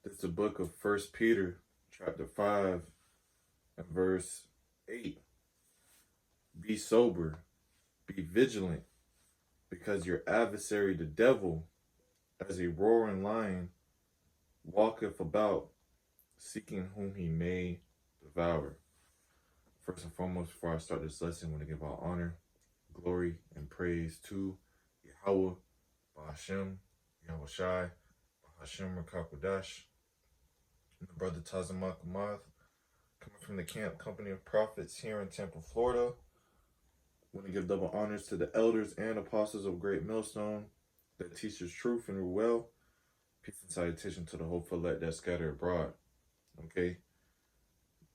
It's the book of First Peter, chapter 5, and verse 8. Be sober, be vigilant, because your adversary the devil, as a roaring lion, walketh about, seeking whom he may devour. First and foremost, before I start this lesson, I want to give all honor, glory, and praise to Yahweh, Bahashem, Yahweh Shai, Bahashem Rakakwadash, my brother Tazamak Amath, coming from the Camp Company of Prophets here in Tampa, Florida. I want to give double honors to the elders and apostles of Great Millstone that teaches truth and rule well. Peace and salutation to the hopeful elect that scatter abroad. Okay?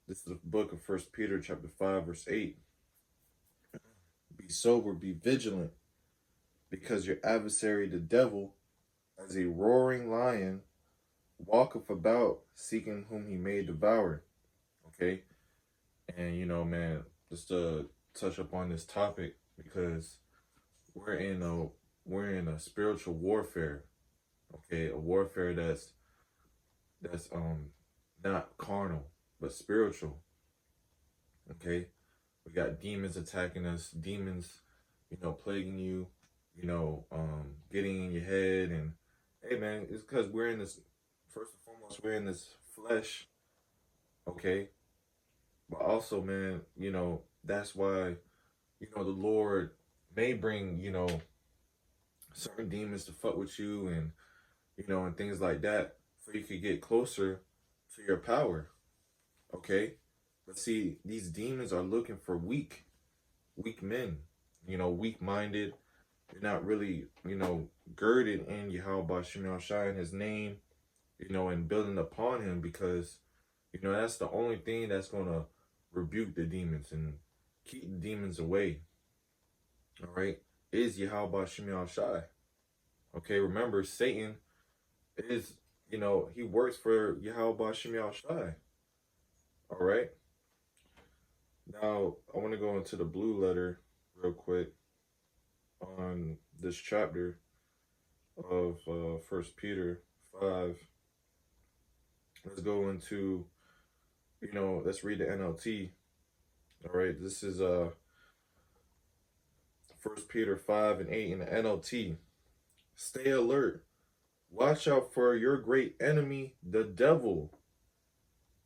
This is the book of First Peter chapter 5, verse 8. Be sober, be vigilant, because your adversary the devil, as a roaring lion, walketh about, seeking whom he may devour. Okay? And man, just to touch upon this topic, because we're in a spiritual warfare. Okay, a warfare that's not carnal but spiritual. Okay, we got demons attacking us, demons, plaguing you, getting in your head. And hey man, it's because we're in this, first and foremost, we're in this flesh. Okay, but also, man, that's why, the Lord may bring, certain demons to fuck with you, and and things like that, so you could get closer to your power. Okay? But see, these demons are looking for weak men, weak-minded. They're not really, girded in Yahweh Shai Shai in his name, and building upon him, because, that's the only thing that's going to rebuke the demons and keep the demons away. All right? Is Yahweh Shai. Okay, remember, Satan is, he works for Yahweh Shai. All right? Now, I want to go into the blue letter real quick on this chapter of First Peter 5. Let's go into, let's read the NLT. All right, this is First Peter 5 and 8 in the NLT. Stay alert. Watch out for your great enemy, the devil.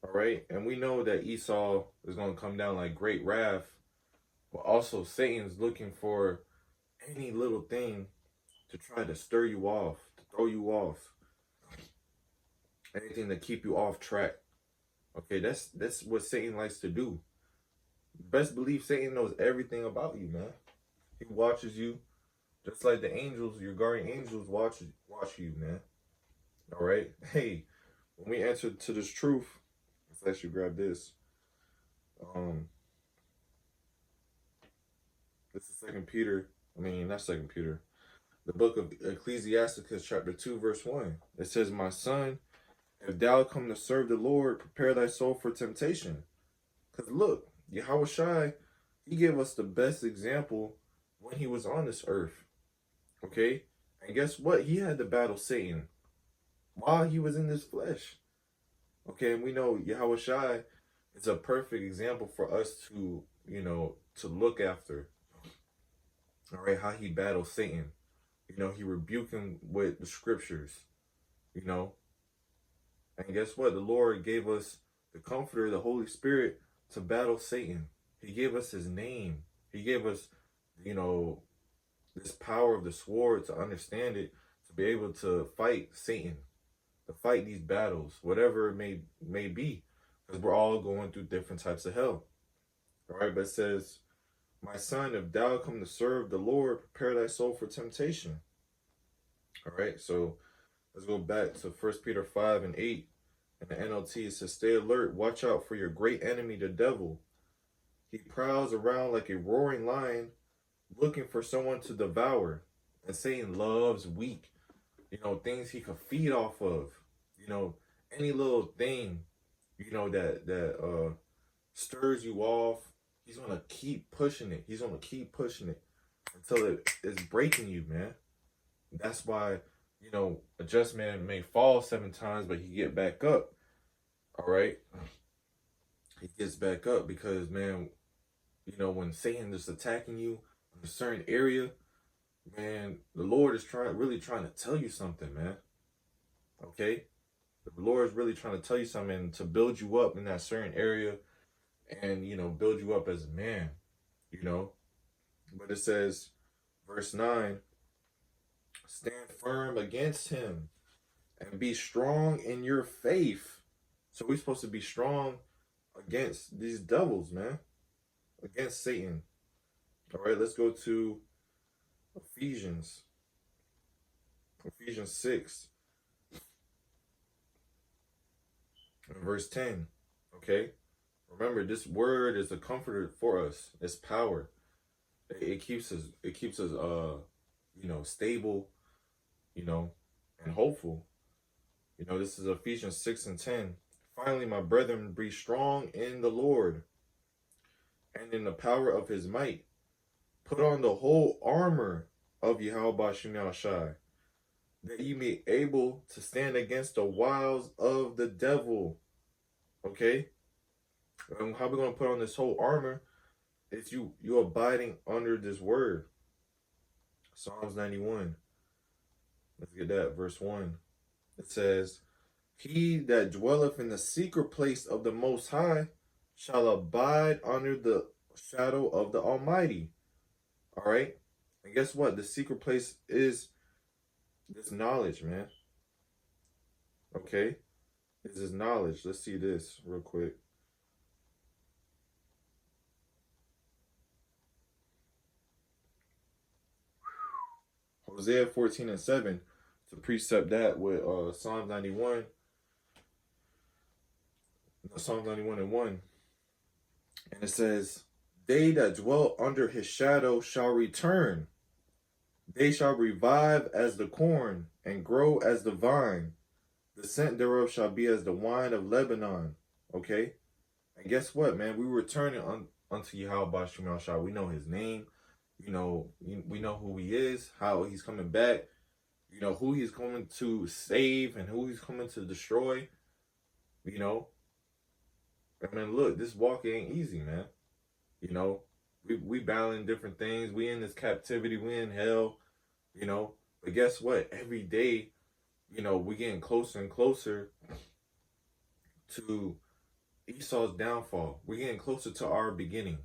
All right, and we know that Esau is going to come down like great wrath, but also Satan's looking for any little thing to try to stir you off, to throw you off, anything to keep you off track. Okay, that's what Satan likes to do. Best believe Satan knows everything about you, man. He watches you, just like the angels, your guardian angels watch you, man. All right, hey, when we answer to this truth, let's actually grab this. This is not Second Peter. The book of Ecclesiasticus, chapter 2, verse 1. It says, "My son, if thou come to serve the Lord, prepare thy soul for temptation." Because look, Yahweh Shai, he gave us the best example when he was on this earth. Okay? And guess what? He had to battle Satan while he was in this flesh. Okay, and we know Yahweh Shai is a perfect example for us to, to look after. All right, how he battles Satan. He rebuked him with the scriptures, And guess what? The Lord gave us the Comforter, the Holy Spirit, to battle Satan. He gave us his name. He gave us, this power of the sword to understand it, to be able to fight Satan, to fight these battles, whatever it may be, because we're all going through different types of hell. All right, but it says, "My son, if thou come to serve the Lord, prepare thy soul for temptation." All right, so let's go back to 1 Peter 5 and 8. In the NLT, it says, "Stay alert, watch out for your great enemy, the devil. He prowls around like a roaring lion, looking for someone to devour." And Satan loves weak, things he could feed off of. Any little thing, that stirs you off, he's gonna keep pushing it. He's gonna keep pushing it until it is breaking you, man. That's why you know, a just man may fall 7 times, but he get back up. All right. He gets back up because, man, you know, when Satan is attacking you in a certain area, man, the Lord is really trying to tell you something, man. Okay? The Lord is really trying to tell you something to build you up in that certain area and, you know, build you up as a man, you know. But it says, verse 9, stand firm against him and be strong in your faith. So we're supposed to be strong against these devils, man, against Satan. All right, let's go to Ephesians 6 and verse 10. Okay, remember this word is a comforter for us. It's power. It keeps us. It keeps us. You know, stable. You know, and hopeful. You know, this is Ephesians 6 and 10. Finally, my brethren, be strong in the Lord and in the power of his might. Put on the whole armor of Yahweh Shem Shai, that you may be able to stand against the wiles of the devil. Okay? And how we going to put on this whole armor is you abiding under this word. Psalms 91. Let's get that, verse 1. It says, he that dwelleth in the secret place of the Most High shall abide under the shadow of the Almighty. All right? And guess what? The secret place is this knowledge, man. Okay? This is knowledge. Let's see this real quick. Hosea 14 and 7 to precept that with Psalm 91. Psalm 91 and 1. And it says, they that dwell under his shadow shall return. They shall revive as the corn and grow as the vine. The scent thereof shall be as the wine of Lebanon. Okay? And guess what, man? We returning unto Yahweh Shem Shai. We know his name. You know, we know who he is, how he's coming back. You know, who he's coming to save and who he's coming to destroy. You know? I mean, look, this walk ain't easy, man. You know, we battling different things. We in this captivity. We in hell. You know, but guess what? Every day, you know, we getting closer and closer to Esau's downfall. We're getting closer to our beginning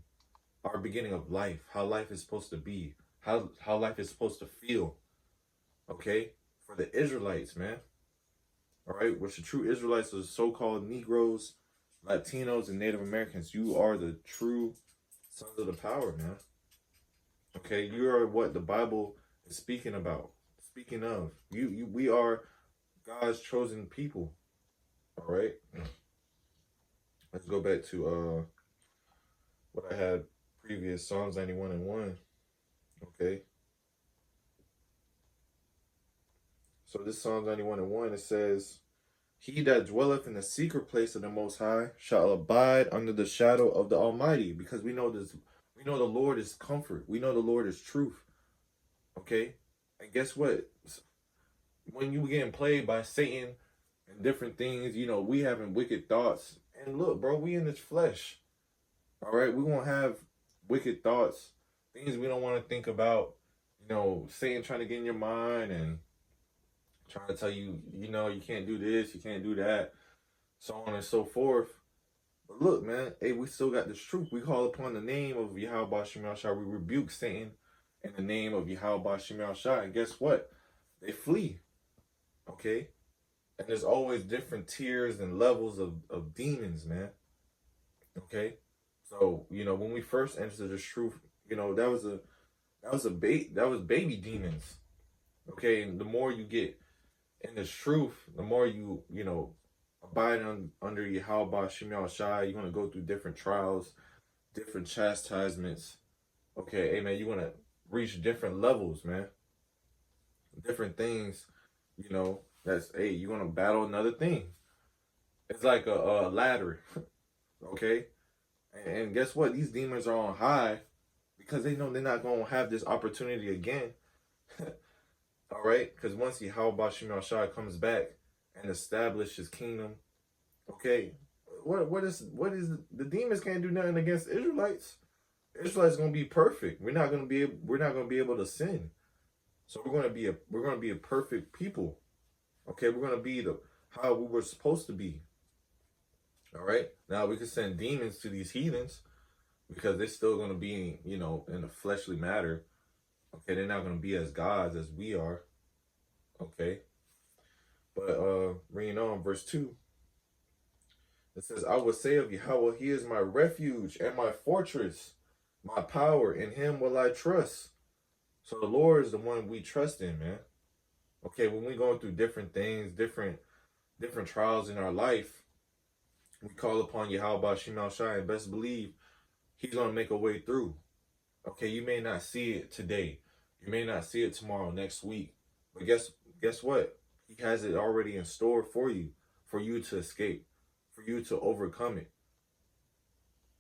of life. How life is supposed to be. How life is supposed to feel. Okay, for the Israelites, man. All right, which the true Israelites are so-called Negroes, Latinos, and Native Americans. You are the true sons of the power, man. Okay, you are what the Bible is speaking about. Speaking of, we are God's chosen people. All right. Let's go back to what I had previous, Psalms 91 and 1. Okay. So this Psalms 91 and 1, it says, he that dwelleth in the secret place of the Most High shall abide under the shadow of the Almighty. Because we know this, we know the Lord is comfort. We know the Lord is truth. Okay? And guess what? When you getting played by Satan and different things, you know, we having wicked thoughts. And look, bro, we in this flesh. All right? We won't have wicked thoughts, things we don't want to think about. You know, Satan trying to get in your mind and trying to tell you, you know, you can't do this, you can't do that, so on and so forth. But look, man, hey, we still got this truth. We call upon the name of Yahweh Shem Shai. We rebuke Satan in the name of Yahweh Shem Shai. And guess what? They flee. Okay? And there's always different tiers and levels of demons, man. Okay? So, you know, when we first entered this truth, you know, that was baby demons. Okay, and the more you get in this truth, the more you know, abide under Yahweh Shem Shai, you're going to go through different trials, different chastisements. Okay, amen. You want to reach different levels, man. Different things, you know, that's, hey, you're going to battle another thing. It's like a ladder, okay? And guess what? These demons are on high because they know they're not going to have this opportunity again. All right, because once Yahweh Shema Shai comes back and establishes his kingdom, okay, what is the demons can't do nothing against Israelites. Israelites gonna be perfect. We're not gonna be able to sin. So we're gonna be a perfect people. Okay, we're gonna be the how we were supposed to be. All right. Now we can send demons to these heathens because they're still gonna be, in a fleshly matter. Okay, they're not gonna be as gods as we are. Okay. But reading on verse 2, it says, I will say of Yahweh, he is my refuge and my fortress, my power, in him will I trust. So the Lord is the one we trust in, man. Okay, when we going through different things, different trials in our life, we call upon Yahweh Shema Shai, and best believe he's gonna make a way through. Okay, you may not see it today, you may not see it tomorrow, next week, but guess what? He has it already in store for you to escape, for you to overcome it.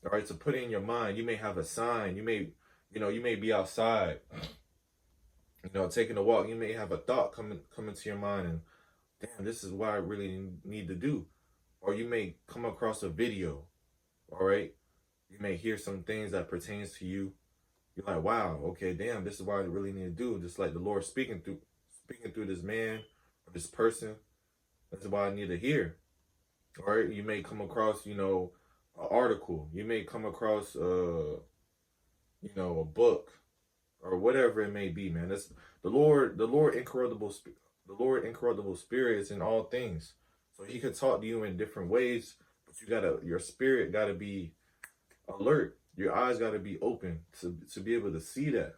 All right, to put it in your mind, you may have a sign, you may be outside, taking a walk, you may have a thought coming to your mind, and damn, this is what I really need to do. Or you may come across a video, all right? You may hear some things that pertains to you. You're like, wow, okay, damn, this is what I really need to do. Just like the Lord speaking through this man or this person. That's what I need to hear. All right, you may come across, an article. You may come across, a book or whatever it may be, man. That's the Lord incorruptible spirit is in all things. So he could talk to you in different ways, but your spirit gotta be alert. Your eyes gotta be open to be able to see that.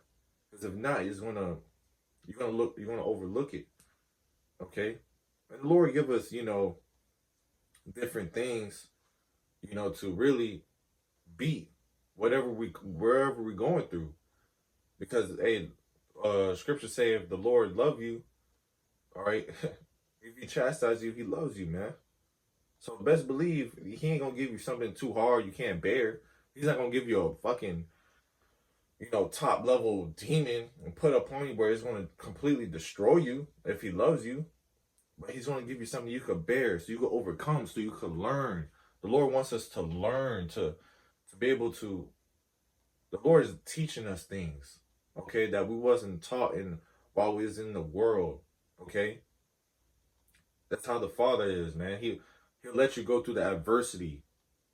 Because if not, you're gonna overlook it. Okay? And the Lord give us, different things, to really beat wherever we're going through. Because scripture say if the Lord love you, all right, if he chastise you, he loves you, man. So best believe he ain't gonna give you something too hard you can't bear. He's not gonna give you a fucking, top level demon and put upon you where it's gonna completely destroy you if he loves you. But he's gonna give you something you could bear, so you could overcome, so you could learn. The Lord wants us to learn, to be able to. The Lord is teaching us things, okay, that we wasn't taught while we was in the world, okay. That's how the Father is, man. He'll let you go through the adversity,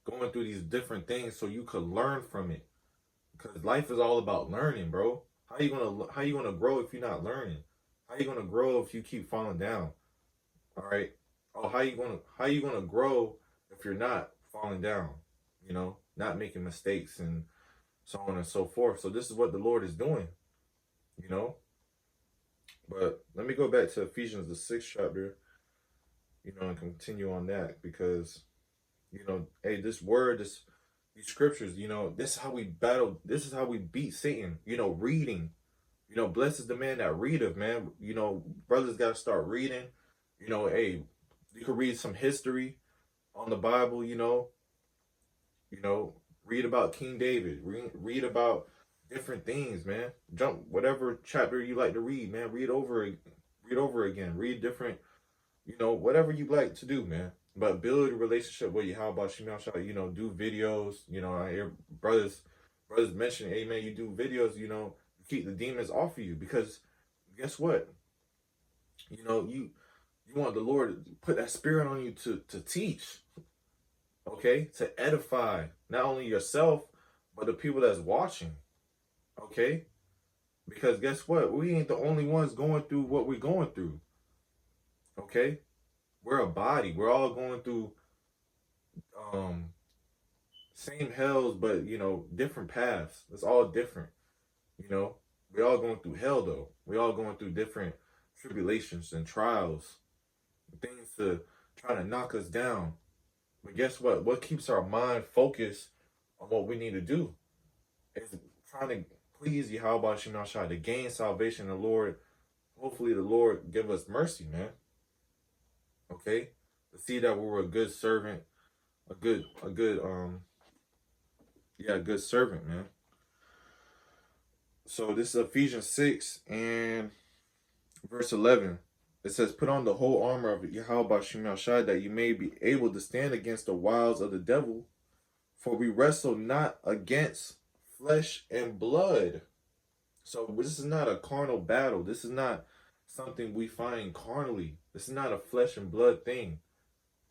going through these different things, so you could learn from it. Because life is all about learning, bro. How you gonna grow if you're not learning? How you gonna grow if you keep falling down? All right. Oh, how you gonna grow if you're not falling down? Not making mistakes and so on and so forth. So this is what the Lord is doing. But let me go back to Ephesians the 6th chapter, and continue on that because, hey, these scriptures, this is how we battle. This is how we beat Satan. Reading. Blessed is the man that readeth, man. Brothers got to start reading. Hey, you could read some history on the Bible. Read about King David. Read about different things, man. Jump whatever chapter you like to read, man. Read over again. Read different, whatever you like to do, man. But build a relationship with you. How about Shema Shai? Do videos. I hear brothers mention, hey man, you do videos. Keep the demons off of you because guess what? You want the Lord to put that spirit on you to teach, okay, to edify not only yourself but the people that's watching, okay. Because guess what? We ain't the only ones going through what we're going through, okay. We're a body. We're all going through same hells, but different paths. It's all different. We all going through hell though. We all going through different tribulations and trials, things to try to knock us down. But guess what? What keeps our mind focused on what we need to do is trying to please Yahweh Shema Shai to gain salvation. The Lord, hopefully the Lord give us mercy, man. Okay? To see that we were a good servant, a good servant, man. So this is Ephesians 6, and Verse 11. It says, put on the whole armor of Yahweh Bashim Shai, that you may be able to stand against the wiles of the devil. For we wrestle not against flesh and blood. So this is not a carnal battle. This is not something we find carnally. This is not a flesh and blood thing.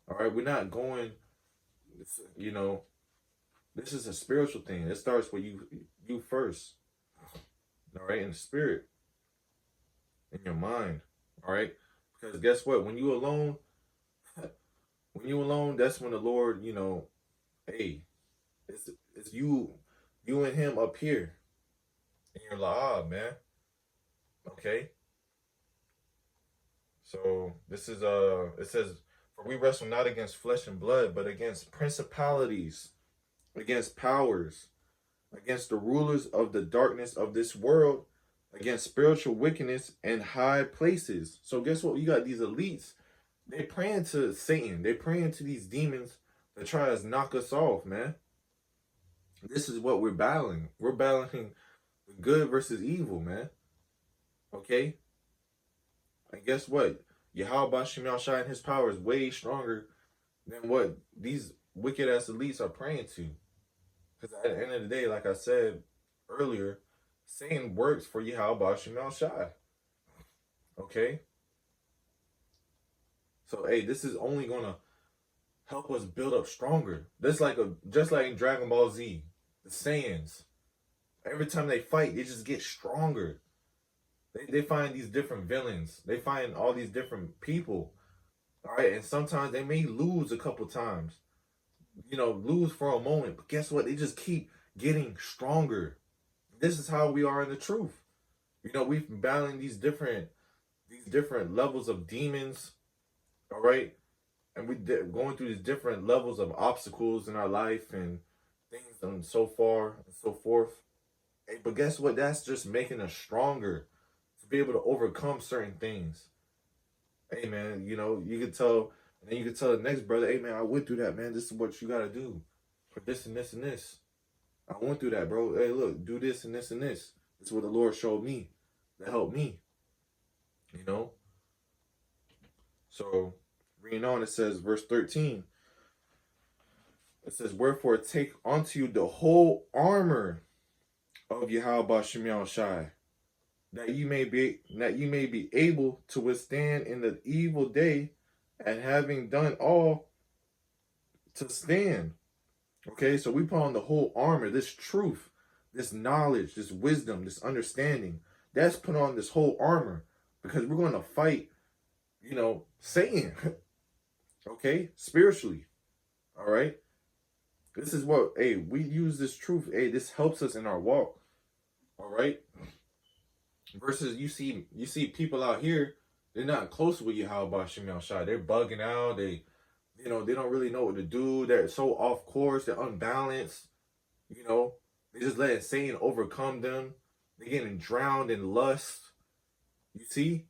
All right, we're not going, you know, this is a spiritual thing. It starts with you first. All right, in the spirit, in your mind. All right, because guess what? When you alone, that's when the Lord, hey, it's you and him up here. And you're like, ah, man. Okay. So this is it says, for we wrestle not against flesh and blood, but against principalities, against powers, against the rulers of the darkness of this world, against spiritual wickedness in high places. So guess what? You got these elites. They praying to Satan. They praying to these demons that try to knock us off, man. This is what we're battling. We're battling good versus evil, man. Okay? And guess what? Yahweh Bashim Shai and his power is way stronger than what these wicked ass elites are praying to. Because at the end of the day, like I said earlier, Satan works for Yahweh Bashim Shai. Okay? So hey, this is only gonna help us build up stronger. Just like in Dragon Ball Z, the Saiyans. Every time they fight, they just get stronger. They find these different villains. They find all these different people. All right, and sometimes they may lose a couple times. Lose for a moment, but guess what? They just keep getting stronger. This is how we are in the truth. We've been battling these different levels of demons. All right, and we're going through these different levels of obstacles in our life and things and so far and so forth. Hey, but guess what? That's just making us stronger to be able to overcome certain things. Hey, man, you could tell, and then you could tell the next brother, hey, man, I went through that, man. This is what you got to do for this and this and this. I went through that, bro. Hey, look, do this and this and this. This is what the Lord showed me that helped me. So, reading on, it says, verse 13. It says, wherefore take unto you the whole armor of Yahweh Bashim Shai, that you may be able to withstand in the evil day, and having done all, to stand. Okay, so we put on the whole armor, this truth, this knowledge, this wisdom, this understanding. That's put on this whole armor, because we're going to fight, Satan. Okay, spiritually. All right. This is what, hey, we use this truth. Hey, this helps us in our walk. All right. Versus you see people out here, they're not close with Yahweh Bashim Shai. They're bugging out. They don't really know what to do. They're so off course. They're unbalanced. They just letting Satan overcome them. They're getting drowned in lust. You see?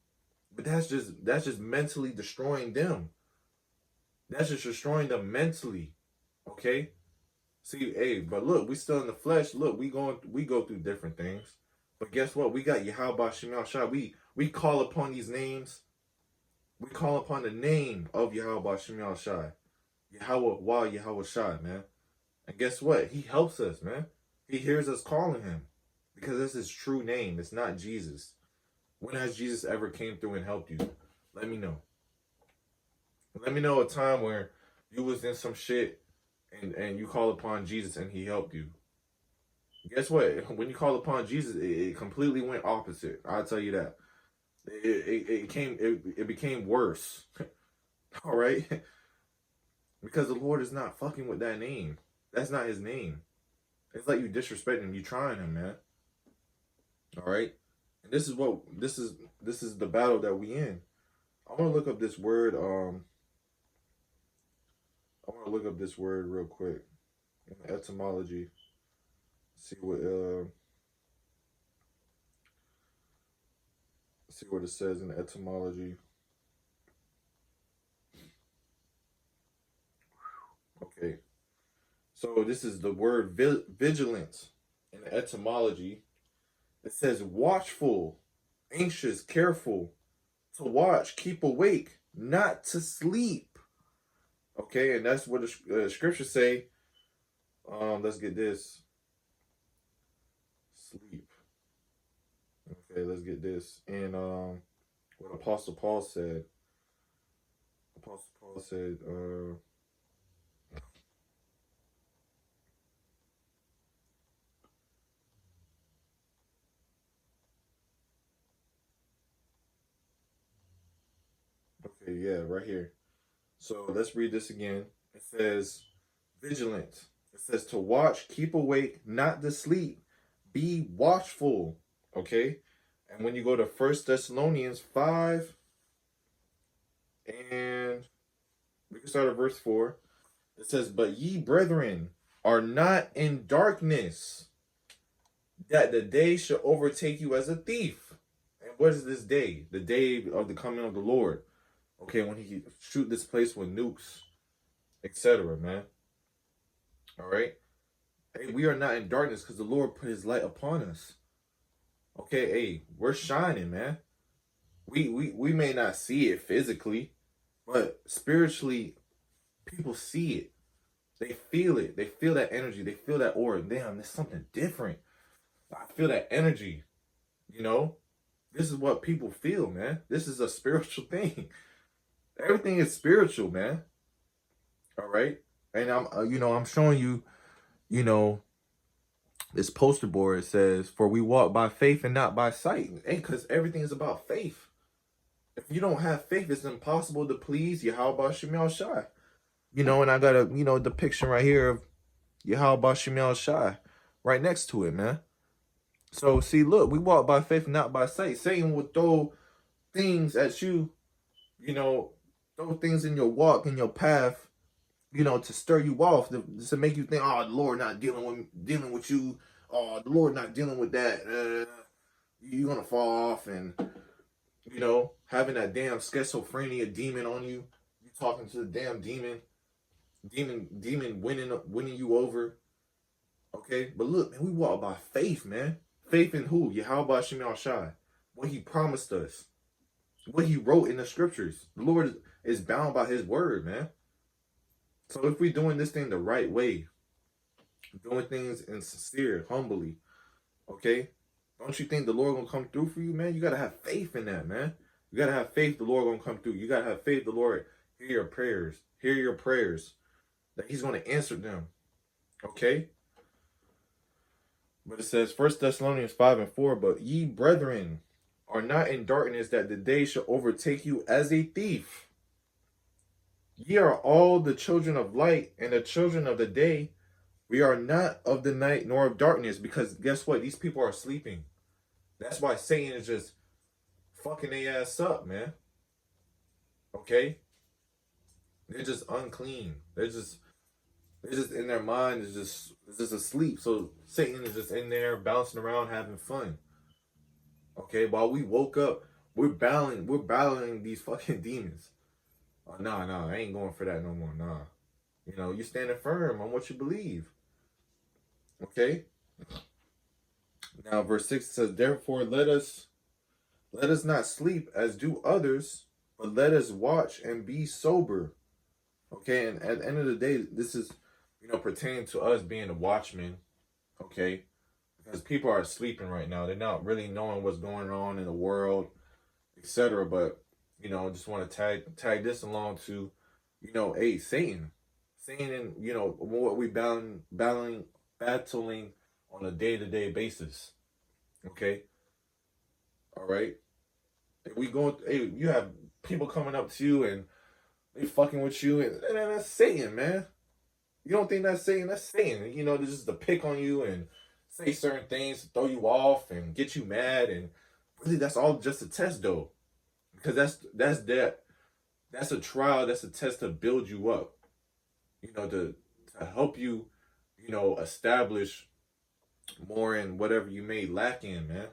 But that's just mentally destroying them. That's just destroying them mentally. Okay? See, hey, but look, we still in the flesh. Look, we go through different things. But guess what? We got Yahweh Bashim Shai. We call upon these names. We call upon the name of Yahweh Bashim Shai. Yahweh Shai, man. And guess what? He helps us, man. He hears us calling him. Because that's his true name. It's not Jesus. When has Jesus ever came through and helped you? Let me know. Let me know a time where you was in some shit and you call upon Jesus and he helped you. Guess what? When you call upon Jesus, it completely went opposite. I'll tell you that. It became worse. All right? Because the Lord is not fucking with that name. That's not his name. It's like you disrespecting him. You trying him, man. All right? And this is the battle that we in. I want to look up this word. I want to look up this word real quick in etymology. See what it says in etymology. Okay. So this is the word vigilance in etymology. It says watchful, anxious, careful, to watch, keep awake, not to sleep. Okay, and that's what the scriptures say. Let's get this. Sleep. Okay, let's get this. And what Apostle Paul said. Apostle Paul said, okay, yeah, right here. So let's read this again. It says, vigilant. It says to watch, keep awake, not to sleep. Be watchful. Okay? And when you go to First Thessalonians 5, and we can start at verse 4. It says, but ye brethren are not in darkness, that the day should overtake you as a thief. And what is this day? The day of the coming of the Lord. Okay, when he shoot this place with nukes, etc., man. All right? Hey, we are not in darkness because the Lord put his light upon us. Okay, hey, we're shining, man. We may not see it physically, but spiritually, people see it. They feel it. They feel that energy. They feel that aura. Damn, there's something different. I feel that energy. You know, this is what people feel, man. This is a spiritual thing. Everything is spiritual, man. All right, and I'm showing you, you know, this poster board. It says, "For we walk by faith and not by sight." Hey, because everything is about faith. If you don't have faith, it's impossible to please Yahweh Shemel Shai. You know, and I got a depiction right here of Yahweh Shemel Shai right next to it, man. So see, look, we walk by faith, not by sight. Satan will throw things at you, throw things in your walk, in your path, to stir you off, to make you think, oh, the Lord not dealing with you. Oh, the Lord not dealing with that. You're gonna fall off, and having that damn schizophrenia demon on you. You talking to the damn demon winning you over. Okay, but look, man, we walk by faith, man. Faith in who? Yahweh Shemel Shai. What he promised us. What he wrote in the scriptures. The Lord is bound by his word, man. So if we're doing this thing the right way, doing things in sincere, humbly, okay, don't you think the Lord gonna come through for you, man? You gotta have faith in that, man. You gotta have faith the Lord gonna come through. You gotta have faith the Lord hear your prayers, that he's gonna answer them, okay? But it says, First Thessalonians 5 and 4, but ye brethren are not in darkness, that the day shall overtake you as a thief. Ye are all the children of light and the children of the day. We are not of the night nor of darkness, because guess what? These people are sleeping. That's why Satan is just fucking their ass up, man. Okay? They're just unclean. They're just in their mind is just asleep. So Satan is just in there bouncing around having fun. Okay, while we woke up, we're battling these fucking demons. Oh, nah, I ain't going for that no more. Nah. You standing firm on what you believe. Okay? Now verse 6 says, therefore let us not sleep as do others, but let us watch and be sober. Okay, and at the end of the day, this is pertaining to us being the watchmen. Okay? Because people are sleeping right now. They're not really knowing what's going on in the world, etc. But just want to tag this along to, hey, Satan, and what we battling on a day-to-day basis. Okay, all right. If we go, hey, you have people coming up to you and they fucking with you, and that's Satan, man. You don't think that's Satan? That's Satan. Just to pick on you and say certain things to throw you off and get you mad, and really that's all just a test, though, because that's a trial, that's a test to build you up, to help you, establish more in whatever you may lack in, man.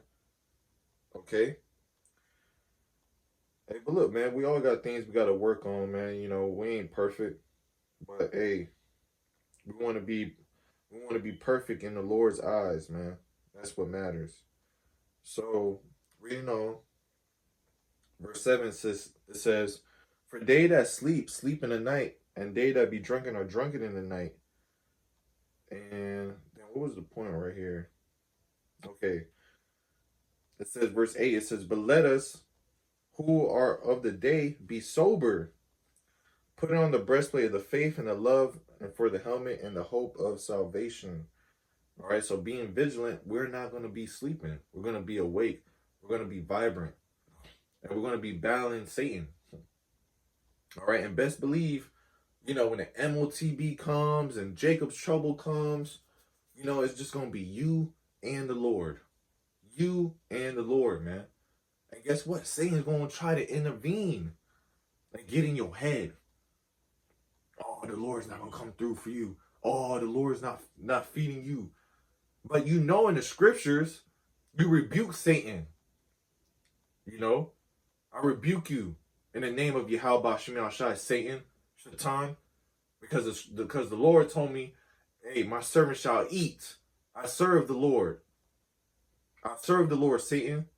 Okay. Hey, but look, man, we all got things we got to work on, man. We ain't perfect, but hey, we want to be perfect in the Lord's eyes, man. That's what matters. So, reading on, Verse 7 says, it says, for they that sleep, sleep in the night, and they that be drunken are drunken in the night. And then what was the point right here? Okay. It says, verse 8, it says, but let us who are of the day be sober, put on the breastplate of the faith and the love, and for the helmet and the hope of salvation. All right, so being vigilant, we're not going to be sleeping. We're going to be awake. We're going to be vibrant. And we're going to be battling Satan. All right, and best believe, when the MOTB comes and Jacob's trouble comes, it's just going to be you and the Lord. You and the Lord, man. And guess what? Satan's going to try to intervene and get in your head. Oh, the Lord's not going to come through for you. Oh, the Lord's not feeding you. But in the scriptures, you rebuke Satan. I rebuke you in the name of Yahweh Shemel Shai, Satan, Shaitan, because the Lord told me, hey, my servant shall eat. I serve the Lord. I serve the Lord, Satan.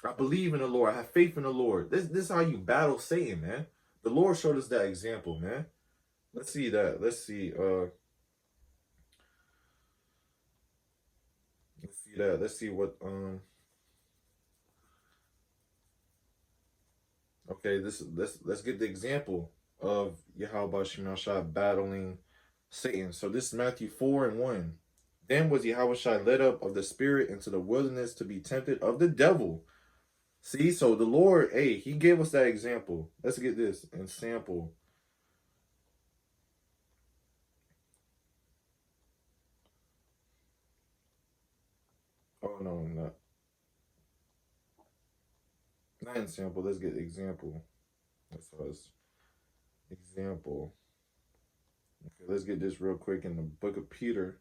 I believe in the Lord. I have faith in the Lord. This is how you battle Satan, man. The Lord showed us that example, man. Let's see that. Let's see that. Let's see what okay, let's get the example of Yahweh Shemel Shai battling Satan. So this is Matthew 4:1. Then was Yahweh Shai led up of the Spirit into the wilderness to be tempted of the devil. See, so the Lord, hey, he gave us that example. Let's get this and sample. Oh, no, not in sample. Let's get example. That's us. Example. Okay, let's get this real quick in the book of Peter.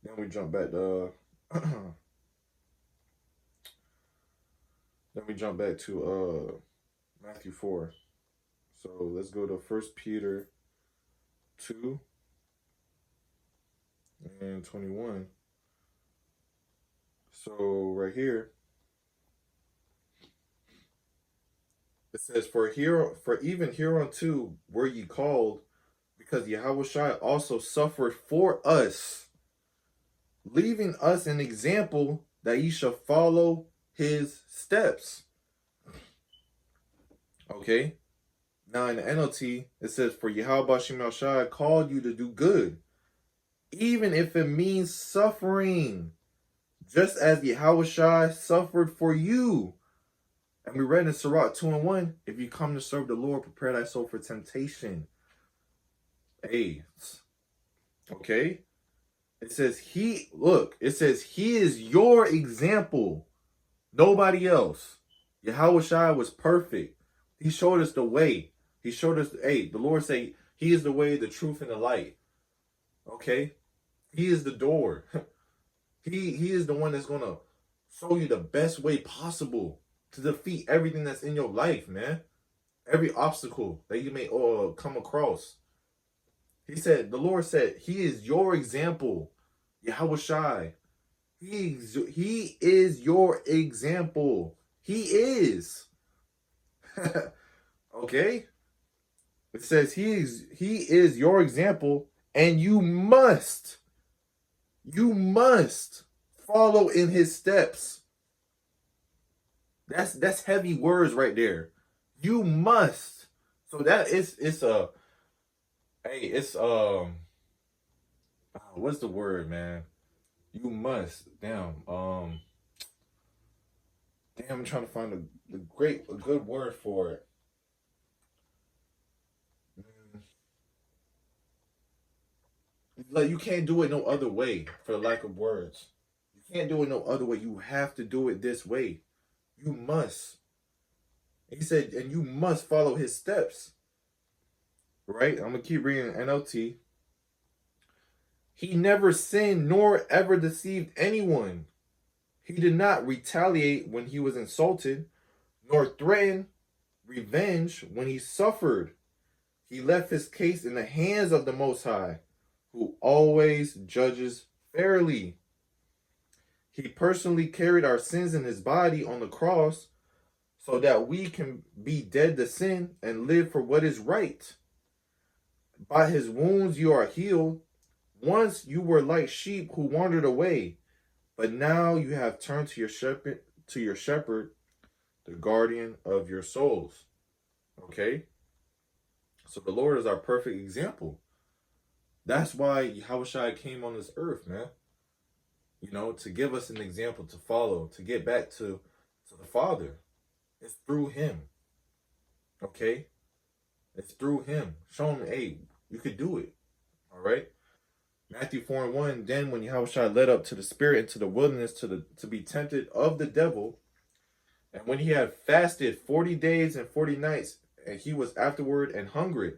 Then we jump back to Matthew 4. So let's go to 1 Peter 2 and 21. So right here, it says, for even hereunto were ye called, because Yahweh Shai also suffered for us, leaving us an example that ye shall follow his steps. Okay? Now in the NLT, it says, for Yahweh Shemel Shai called you to do good, even if it means suffering, just as Yahweh Shai suffered for you. And we read in Sirach 2:1, if you come to serve the Lord, prepare thy soul for temptation. Hey, okay? It says he is your example. Nobody else. Yahweh Shai was perfect. He showed us the way. He showed us, the Lord say he is the way, the truth, and the light. Okay? He is the door. He is the one that's going to show you the best way possible to defeat everything that's in your life, man. Every obstacle that you may come across. The Lord said, he is your example. Yahweh Shai. He is your example. He is. Okay? It says he is your example, and you must follow in his steps. That's heavy words right there. You must. So that what's the word, man? You must. Damn. I'm trying to find a good word for it. Like, you can't do it no other way, for the lack of words. You can't do it no other way. You have to do it this way. You must. He said, and you must follow his steps. Right? I'm going to keep reading NLT. He never sinned nor ever deceived anyone. He did not retaliate when he was insulted, nor threaten revenge when he suffered. He left his case in the hands of the Most High, who always judges fairly. He personally carried our sins in his body on the cross so that we can be dead to sin and live for what is right. By his wounds you are healed. Once you were like sheep who wandered away, but now you have turned to your shepherd, the guardian of your souls. Okay? So the Lord is our perfect example. That's why Yahushua came on this earth, man. You know, to give us an example to follow, to get back to the Father. It's through him. Okay? It's through him. Show him, hey, you could do it. All right? Matthew 4:1, then when Yahushua led up to the Spirit into the wilderness to be tempted of the devil, and when he had fasted 40 days and 40 nights, and he was afterward and hungry,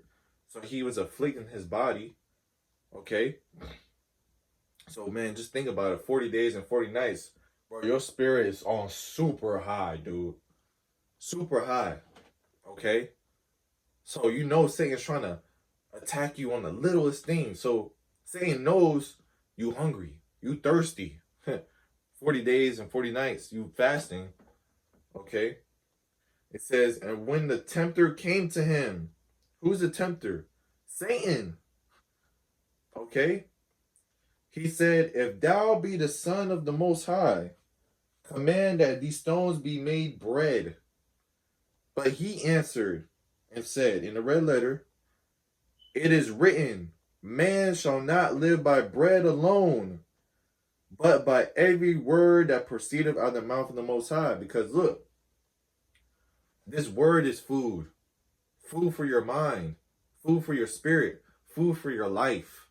so he was afflicting his body. Okay? So, man, just think about it. 40 days and 40 nights, bro, your spirit is on super high, dude. Super high. Okay? So, you know Satan's trying to attack you on the littlest thing. So, Satan knows you hungry, you thirsty. 40 days and 40 nights, you fasting. Okay? It says, and when the tempter came to him, who's the tempter? Satan. Okay? He said, if thou be the Son of the Most High, command that these stones be made bread. But he answered and said in the red letter, it is written, man shall not live by bread alone, but by every word that proceedeth out of the mouth of the Most High. Because look, this word is food. Food for your mind. Food for your spirit. Food for your life.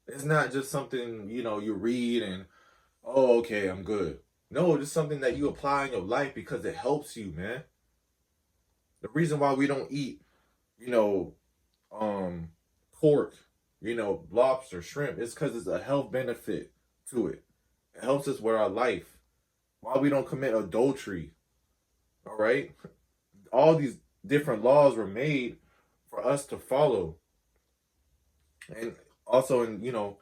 It's not just something, you know, you read and, oh, okay, I'm good. No, it's something that you apply in your life because it helps you, man. The reason why we don't eat, you know, pork, you know, lobster, shrimp, is because it's a health benefit to it. It helps us with our life. Why we don't commit adultery. All right? All these different laws were made for us to follow. And also, in, you know,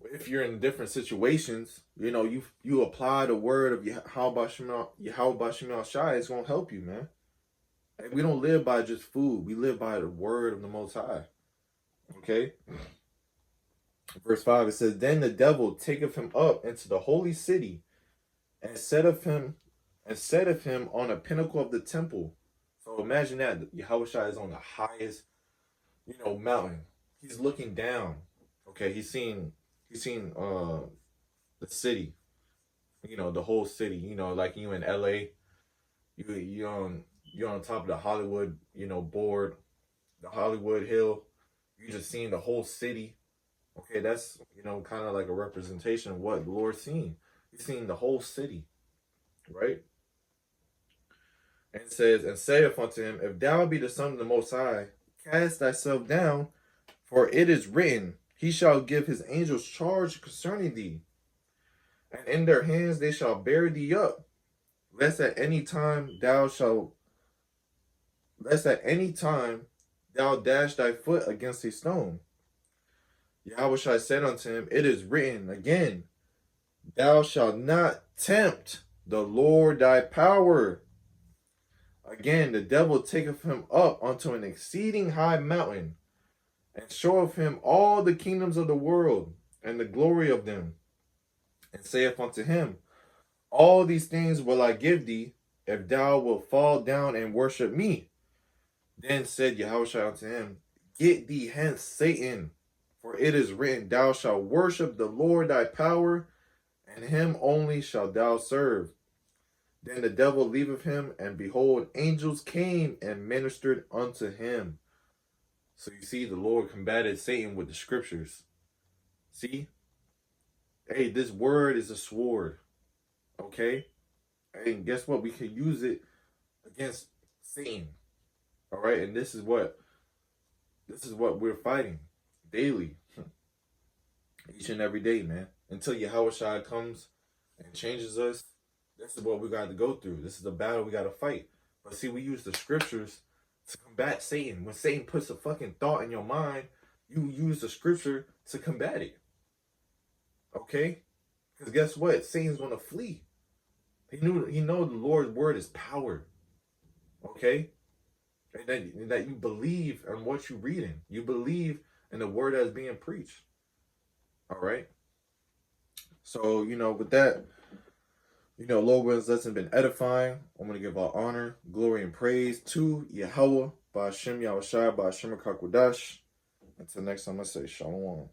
if you're in different situations, you know, you apply the word of Yahweh Bashim Shai, it's going to help you, man. And we don't live by just food. We live by the word of the Most High. Okay? Verse 5, it says, then the devil taketh him up into the holy city and setteth him on a pinnacle of the temple. So imagine that. Yahushua is on the highest, you know, mountain. He's looking down. Okay, he's seen the city. You know, the whole city. You know, like you in LA, you're on top of the Hollywood, you know, board, the Hollywood Hill. You're just seeing the whole city. Okay, that's, you know, kind of like a representation of what the Lord's seen. He's seen the whole city, right? And it says, and saith unto him, if thou be the Son of the Most High, cast thyself down, for it is written, he shall give his angels charge concerning thee, and in their hands they shall bear thee up, lest at any time thou dash thy foot against a stone. Yahushua said unto him, it is written again, thou shalt not tempt the Lord thy power. Again, the devil taketh him up unto an exceeding high mountain, and showeth him all the kingdoms of the world, and the glory of them, and saith unto him, all these things will I give thee, if thou wilt fall down and worship me. Then said Yahushua unto him, get thee hence, Satan, for it is written, thou shalt worship the Lord thy power, and him only shalt thou serve. Then the devil leaveth him, and behold, angels came and ministered unto him. So you see, the Lord combated Satan with the scriptures. See? Hey, this word is a sword. Okay? And guess what? We can use it against Satan. All right? And this is what we're fighting daily. Each and every day, man. Until Yahushua comes and changes us. This is what we got to go through. This is the battle we got to fight. But see, we use the scriptures to combat Satan. When Satan puts a fucking thought in your mind, you use the scripture to combat it. Okay? Because guess what? Satan's going to flee. He know the Lord's word is power. Okay? And that you believe in what you're reading. You believe in the word that's being preached. All right? So, with that, Lord willing, lesson been edifying. I'm going to give all honor, glory, and praise to Yahweh, Ba'ashem Yahushua, Ba'ashem Kakwadash. Until next time, I say Shalom.